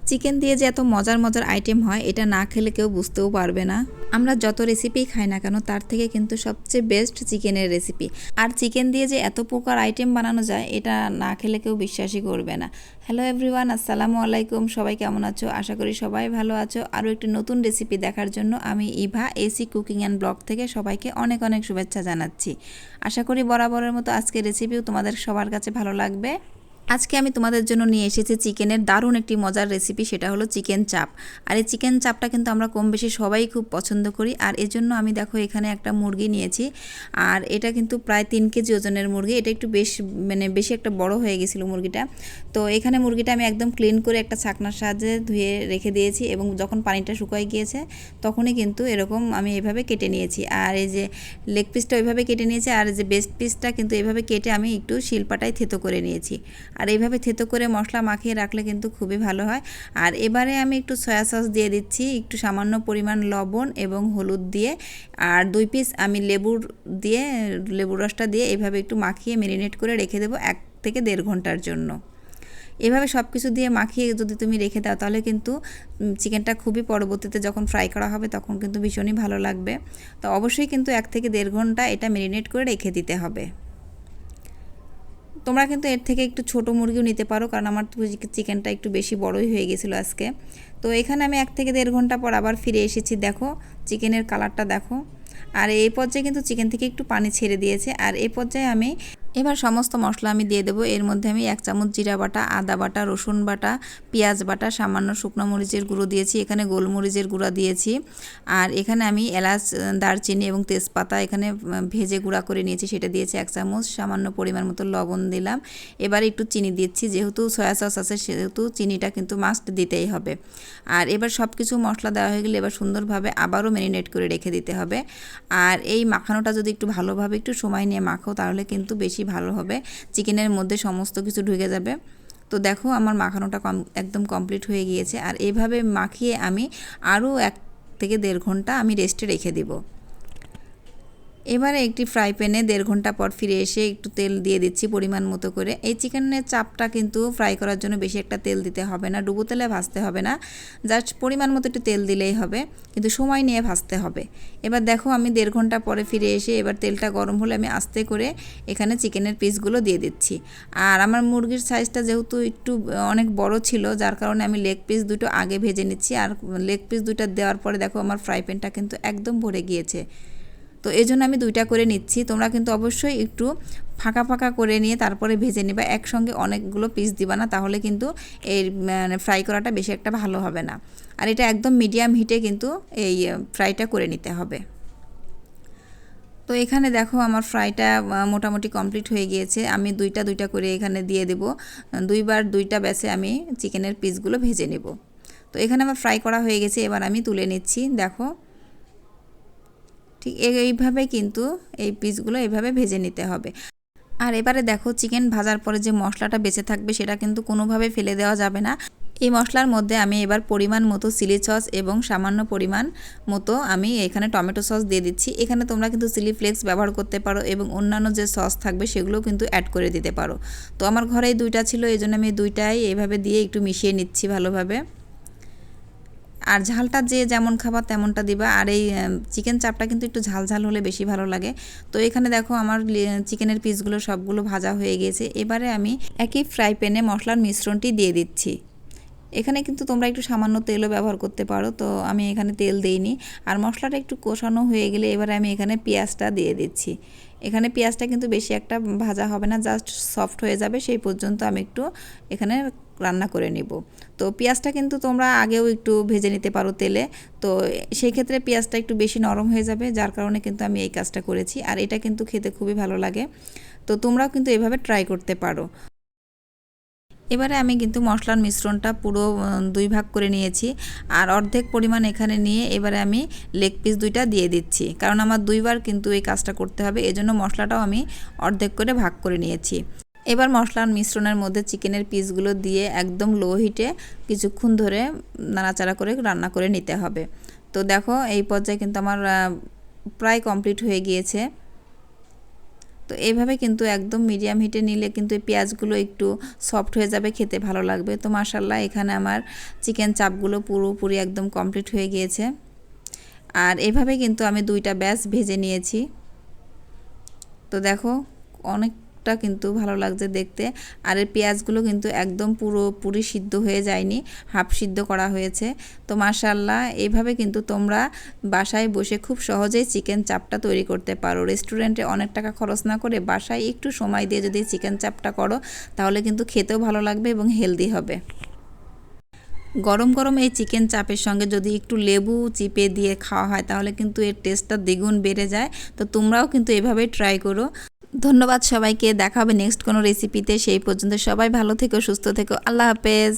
Chicken দিয়ে যে এত মজার মজার আইটেম হয় এটা না খেলে কেউ বুঝতেও পারবে না। আমরা যত রেসিপি খাই না কেন তার থেকে কিন্তু সবচেয়ে বেস্ট চিকেনের রেসিপি। আর চিকেন দিয়ে যে এত প্রকার আইটেম বানানো যায় এটা না খেলে কেউ বিশ্বাসই করবে না। হ্যালো এভরিওয়ান, আসসালামু আলাইকুম। সবাই কেমন আছো? আশা করি সবাই ভালো আছো। আরও একটি নতুন রেসিপি দেখার জন্য আমি Eva AC cooking and blog থেকে সবাইকে অনেক অনেক শুভেচ্ছা জানাচ্ছি। আশা করি বরাবরের মতো আজকের রেসিপিও তোমাদের সবার কাছে ভালো লাগবে। আজকে আমি তোমাদের জন্য নিয়ে এসেছি চিকেনের দারুণ একটি মজার রেসিপি, সেটা হলো চিকেন চাপ। আর এই চিকেন চাপটা কিন্তু আমরা কম বেশি সবাই খুব পছন্দ করি। আর এজন্য আমি দেখো এখানে একটা মুরগি নিয়েছি, আর এটা কিন্তু প্রায় 3 কেজি ওজনের মুরগি। এটা একটু বেশি একটা বড় হয়ে গেছিলো মুরগিটা। তো এখানে মুরগিটা আমি একদম ক্লিন করে একটা ছাকনার সাহায্যে ধুয়ে রেখে দিয়েছি, এবং যখন পানিটা শুকিয়ে গিয়েছে তখনই কিন্তু এরকম আমি এভাবে কেটে নিয়েছি। আর এই যে লেগ পিসটা ওইভাবে কেটে নিয়েছি, আর যে বেস্ট পিসটা কিন্তু এইভাবে কেটে আমি একটু শিলপাটায় থেতো করে নিয়েছি। আর এইভাবে থেতো করে মশলা মাখিয়ে রাখলে কিন্তু খুবই ভালো হয়। আর এবারে আমি একটু সয়া সস দিয়ে দিচ্ছি, একটু সামান্য পরিমাণ লবণ এবং হলুদ দিয়ে, আর 2 পিস আমি লেবুর রসটা দিয়ে এইভাবে একটু মাখিয়ে ম্যারিনেট করে রেখে দেবো 1 থেকে 1.5 ঘন্টার জন্য। এভাবে সব কিছু দিয়ে মাখিয়ে যদি তুমি রেখে দাও তাহলে কিন্তু চিকেনটা খুবই পরবর্তীতে যখন ফ্রাই করা হবে তখন কিন্তু ভীষণই ভালো লাগবে। তো অবশ্যই কিন্তু 1 থেকে 1.5 ঘন্টা এটা ম্যারিনেট করে রেখে দিতে হবে। তোমরা কিন্তু এর থেকে একটু ছোট মুরগিও নিতে পারো, কারণ আমার চিকেনটা একটু বেশি বড়ই হয়ে গেছিলো আজকে। তো এখানে আমি 1 থেকে 1.5 ঘন্টা পর আবার ফিরে এসেছি। দেখো চিকেনের কালারটা দেখো। আর এই পর্যায়ে কিন্তু চিকেন থেকে একটু পানি ছেড়ে দিয়েছে। আর এই পর্যায়ে আমি এবার সমস্ত মশলা আমি দিয়ে দেবো। এর মধ্যে আমি 1 চামচ জিরা বাটা, আদা বাটা, রসুন বাটা, পেঁয়াজ বাটা, সামান্য শুকনো মরিচের গুঁড়ো দিয়েছি, এখানে গোলমরিচের গুঁড়া দিয়েছি। আর এখানে আমি এলাচ, দারচিনি এবং তেজপাতা এখানে ভেজে গুঁড়া করে নিয়েছি, সেটা দিয়েছি 1 চামচ। সামান্য পরিমাণ মতো লবণ দিলাম। এবার একটু চিনি দিচ্ছি, যেহেতু সয়া সস আছে সেহেতু চিনিটা কিন্তু মাস্ট দিতেই হবে। আর এবার সব কিছু মশলা দেওয়া হয়ে গেলে এবার সুন্দরভাবে আবারও ম্যারিনেট করে রেখে দিতে হবে। আর এই মাখানোটা যদি একটু ভালোভাবে একটু সময় নিয়ে মাখো তাহলে কিন্তু বেশি ভালো হবে, চিকেনের মধ্যে সমস্ত কিছু ঢুকে যাবে। তো দেখো আমার মাখানোটা একদম কমপ্লিট হয়ে গিয়েছে। আর এইভাবে মাখিয়ে আমি আরও 1 থেকে 1.5 ঘন্টা আমি রেস্টে রেখে দিব। এবারে একটি ফ্রাই প্যানে 1.5 ঘন্টা পর ফিরে এসে একটু তেল দিয়ে দিচ্ছি পরিমাণ মতো করে। এই চিকেনের চাপটা কিন্তু ফ্রাই করার জন্য বেশি একটা তেল দিতে হবে না, ডুবো তেলে ভাজতে হবে না, জাস্ট পরিমাণ মতো একটু তেল দিলেই হবে, কিন্তু সময় নিয়ে ভাজতে হবে। এবার দেখো আমি 1.5 ঘন্টা পরে ফিরে এসে এবার তেলটা গরম হলে আমি আস্তে করে এখানে চিকেনের পিসগুলো দিয়ে দিচ্ছি। আর আমার মুরগির সাইজটা যেহেতু একটু অনেক বড় ছিল, যার কারণে আমি লেগ পিস দুটো আগে ভেজে নিচ্ছি। আর লেগ পিস দুটো দেওয়ার পরে দেখো আমার ফ্রাই প্যানটা কিন্তু একদম ভরে গিয়েছে। তো এই জন্য আমি 2টা করে নিচ্ছি। তোমরা কিন্তু অবশ্যই একটু ফাঁকা ফাঁকা করে নিয়ে তারপরে ভেজে নেবা, একসঙ্গে অনেকগুলো পিস দিবা না, তাহলে কিন্তু এই ফ্রাই করাটা বেশি একটা ভালো হবে না। আর এটা একদম মিডিয়াম হিটে কিন্তু এই ফ্রাইটা করে নিতে হবে। তো এখানে দেখো আমার ফ্রাইটা মোটামুটি কমপ্লিট হয়ে গিয়েছে। আমি 2টা করে এখানে দিয়ে দেব, 2বার 2টা ব্যাচে আমি চিকেনের পিসগুলো ভেজে নেব। তো এখানে আমার ফ্রাই করা হয়ে গেছে, এবার আমি তুলে নিচ্ছি। দেখো ঠিক এইভাবে কিন্তু এই পিসগুলো এইভাবে ভেজে নিতে হবে। আর এবারে দেখো চিকেন ভাজার পরে যে মশলাটা বেঁচে থাকবে সেটা কিন্তু কোনোভাবে ফেলে দেওয়া যাবে না। এই মশলার মধ্যে আমি এবার পরিমাণ মতো চিলি সস এবং সামান্য পরিমাণ মতো আমি এখানে টমেটো সস দিয়ে দিচ্ছি। এখানে তোমরা কিন্তু চিলি ফ্লেক্স ব্যবহার করতে পারো এবং অন্যান্য যে সস থাকবে সেগুলোও কিন্তু অ্যাড করে দিতে পারো। তো আমার ঘরে 2টা ছিল, এই জন্য আমি 2টাই এইভাবে দিয়ে একটু মিশিয়ে নিচ্ছি ভালোভাবে। আর ঝালটা যে যেমন খাবার তেমনটা দিবা। আর এই চিকেন চাপটা কিন্তু একটু ঝাল ঝাল হলে বেশি ভালো লাগে। তো এখানে দেখো আমার চিকেনের পিসগুলো সবগুলো ভাজা হয়ে গিয়েছে। এবারে আমি একই ফ্রাই প্যানে মশলার মিশ্রণটি দিয়ে দিচ্ছি। এখানে কিন্তু তোমরা একটু সামান্য তেলও ব্যবহার করতে পারো, তো আমি এখানে তেল দিইনি। আর মশলাটা একটু কষানো হয়ে গেলে এবারে আমি এখানে পেঁয়াজটা দিয়ে দিচ্ছি। এখানে পেঁয়াজটা কিন্তু বেশি একটা ভাজা হবে না, জাস্ট সফট হয়ে যাবে সেই পর্যন্ত আমি একটু এখানে রান্না করে নিব। তো পেঁয়াজটা কিন্তু তোমরা আগেও একটু ভেজে নিতে পারো তেলে, তো সেই ক্ষেত্রে পেঁয়াজটা একটু বেশি নরম হয়ে যাবে, যার কারণে কিন্তু আমি এই কাজটা করেছি। আর এটা কিন্তু খেতে খুবই ভালো লাগে, তো তোমরাও কিন্তু এভাবে ট্রাই করতে পারো। এবারে আমি কিন্তু মশলার মিশ্রণটা পুরো 2 ভাগ করে নিয়েছি, আর অর্ধেক পরিমাণ এখানে নিয়ে এবারে আমি লেগ পিস 2টা দিয়ে দিচ্ছি, কারণ আমার 2বার কিন্তু এই কাজটা করতে হবে, এজন্য মশলাটাও আমি অর্ধেক করে ভাগ করে নিয়েছি। এবার মশলার মিশ্রণের মধ্যে চিকেনের পিসগুলো দিয়ে একদম লো হিটে কিছুক্ষণ ধরে নাড়াচাড়া করে রান্না করে নিতে হবে। তো দেখো এই পর্যায়ে কিন্তু আমার প্রায় কমপ্লিট হয়ে গিয়েছে। তো এইভাবে কিন্তু একদম মিডিয়াম হিটে নিলে কিন্তু এই পেঁয়াজগুলো একটু সফট হয়ে যাবে, খেতে ভালো লাগবে। তো মাশাআল্লাহ এখানে আমার চিকেন চাপগুলো পুরোপুরি একদম কমপ্লিট হয়ে গিয়েছে। আর এভাবে কিন্তু আমি 2টা ব্যাচ ভেজে নিয়েছি। তো দেখো অনেকটা কিন্তু ভালো লাগছে দেখতে। আর এই পেঁয়াজগুলো কিন্তু একদম পুরোপুরি সিদ্ধ হয়ে যায়নি, হাফ সিদ্ধ করা হয়েছে। তো মাশাআল্লাহ এইভাবে কিন্তু তোমরা বাসায় বসে খুব সহজেই চিকেন চাপটা তৈরি করতে পারো। রেস্টুরেন্টে অনেক টাকা খরচ না করে বাসায় একটু সময় দিয়ে যদি চিকেন চাপটা করো তাহলে কিন্তু খেতেও ভালো লাগবে এবং হেলদি হবে। গরম গরম এই চিকেন চাপের সঙ্গে যদি একটু লেবু চিপে দিয়ে খাওয়া হয় তাহলে কিন্তু এর টেস্টটা দ্বিগুণ বেড়ে যায়। তো তোমরাও কিন্তু এভাবেই ট্রাই করো। ধন্যবাদ সবাইকে, দেখা হবে নেক্সট কোনো রেসিপিতে। সেই পর্যন্ত সবাই ভালো থেকো, সুস্থ থেকো। আল্লাহ হাফেজ।